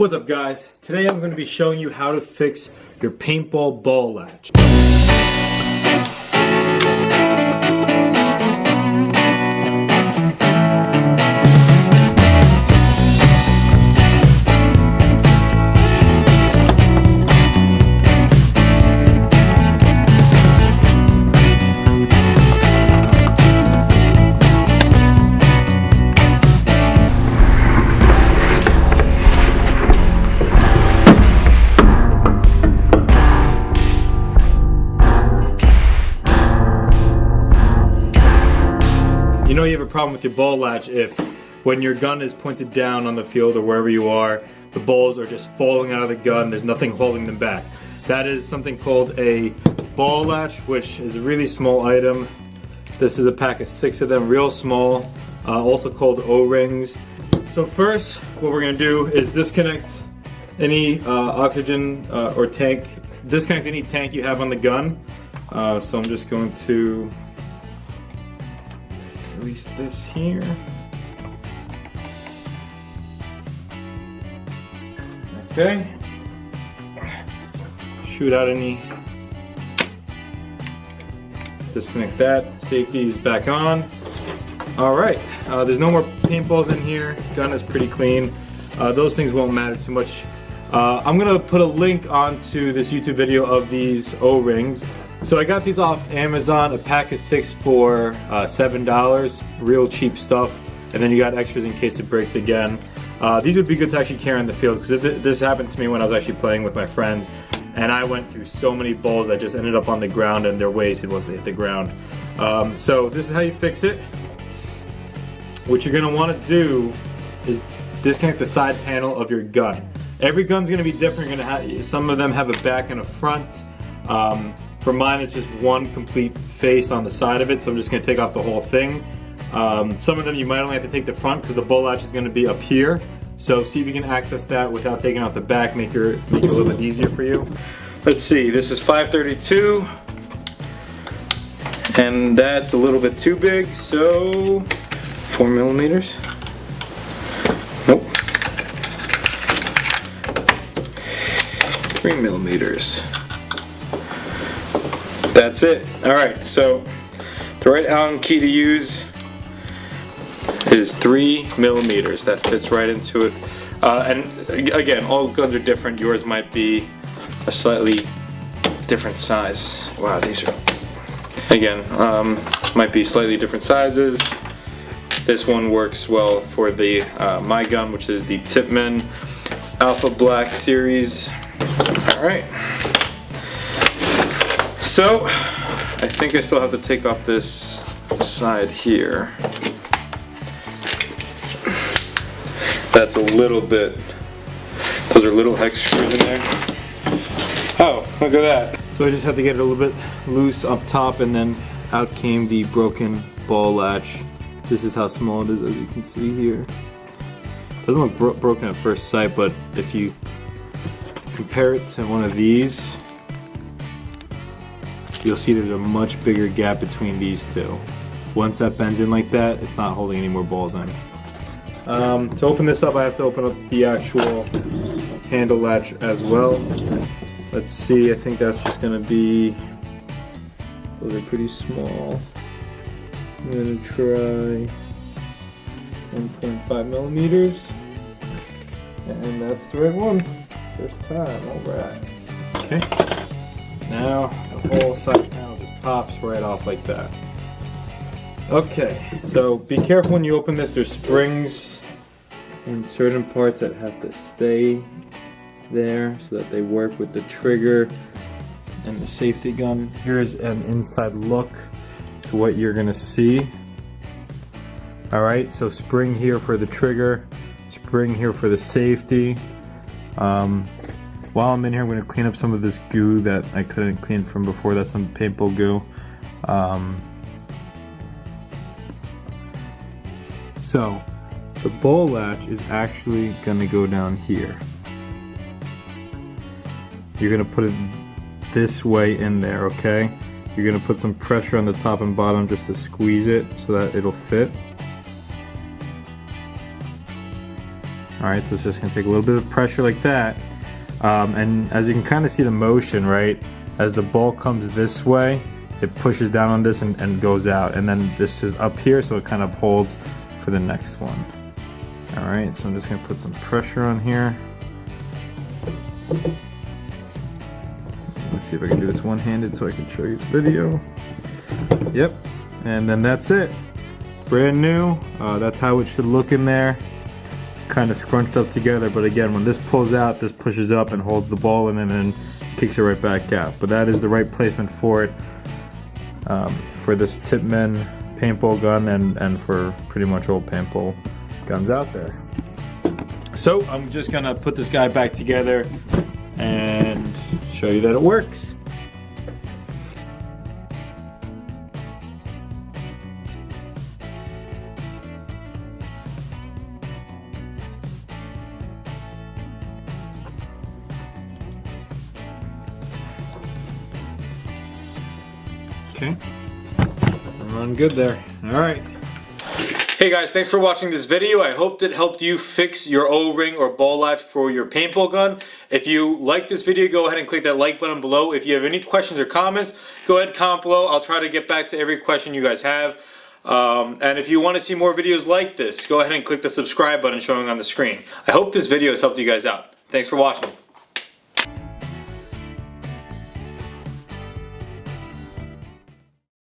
What's up guys? Today I'm going to be showing you how to fix your paintball ball latch. You know you have a problem with your ball latch if when your gun is pointed down on the field or wherever you are, the balls are just falling out of the gun, there's nothing holding them back. That is something called a ball latch, which is a really small item. This is a pack of 6 of them, real small, also called O-rings. So first, what we're going to do is disconnect any oxygen or tank, disconnect any tank you have on the gun. So I'm just going to release this here. Okay. Shoot out any. Disconnect that. Safety is back on. Alright. There's no more paintballs in here. Gun is pretty clean. Those things won't matter too much. I'm gonna put a link onto this YouTube video of these O-rings. So I got these off Amazon, a pack of 6 for $7, real cheap stuff, and then you got extras in case it breaks again. These would be good to actually carry in the field because this happened to me when I was actually playing with my friends, and I went through so many balls that just ended up on the ground and they're wasted once they hit the ground. So this is how you fix it. What you're going to want to do is disconnect the side panel of your gun. Every gun's going to be different. You're going to have, some of them have a back and a front. For mine, it's just one complete face on the side of it, so I'm just going to take off the whole thing. Some of them you might only have to take the front because the ball latch is going to be up here. So see if you can access that without taking off the back, make it a little bit easier for you. Let's see, this is 532, and that's a little bit too big, so 4 millimeters. Nope. 3 millimeters. That's it. Alright, so the right Allen key to use is 3 millimeters. That fits right into it. And again, all guns are different. Yours might be a slightly different size. Wow, these are, again, might be slightly different sizes. This one works well for the my gun, which is the Tipman Alpha Black series. Alright. So, I think I still have to take off this side here. That's a little bit, those are little hex screws in there. Oh, look at that. So I just have to get it a little bit loose up top, and then out came the broken ball latch. This is how small it is, as you can see here. Doesn't look broken at first sight, but if you compare it to one of these, you'll see there's a much bigger gap between these two. Once that bends in like that, it's not holding any more balls in. To open this up, I have to open up the actual handle latch as well. Let's see, I think that's just gonna be, those are pretty small. I'm gonna try 1.5 millimeters. And that's the right one. First time, alright. Okay. Now the whole side panel just pops right off like that. Okay, so be careful when you open this. There's springs in certain parts that have to stay there so that they work with the trigger and the safety gun. Here's an inside look to what you're gonna see. Alright, so spring here for the trigger, spring here for the safety. While I'm in here, I'm going to clean up some of this goo that I couldn't clean from before. That's some paintball goo. So, the ball latch is actually going to go down here. You're going to put it this way in there, okay? You're going to put some pressure on the top and bottom just to squeeze it so that it'll fit. Alright, so it's just gonna take a little bit of pressure like that. And as you can kind of see the motion, right? As the ball comes this way, it pushes down on this and goes out. And then this is up here, so it kind of holds for the next one. Alright, so I'm just gonna put some pressure on here. Let's see if I can do this one-handed so I can show you the video. Yep, and then that's it. Brand new. That's how it should look in there. Kind of scrunched up together, but again, when this pulls out, this pushes up and holds the ball in and then kicks it right back out. But that is the right placement for it, for this Tipman paintball gun and for pretty much all paintball guns out there. So I'm just gonna put this guy back together and show you that it works. Okay, I'm running good there. All right. Hey guys, thanks for watching this video. I hope it helped you fix your O-ring or ball latch for your paintball gun. If you like this video, go ahead and click that like button below. If you have any questions or comments, go ahead and comment below. I'll try to get back to every question you guys have. And if you want to see more videos like this, go ahead and click the subscribe button showing on the screen. I hope this video has helped you guys out. Thanks for watching.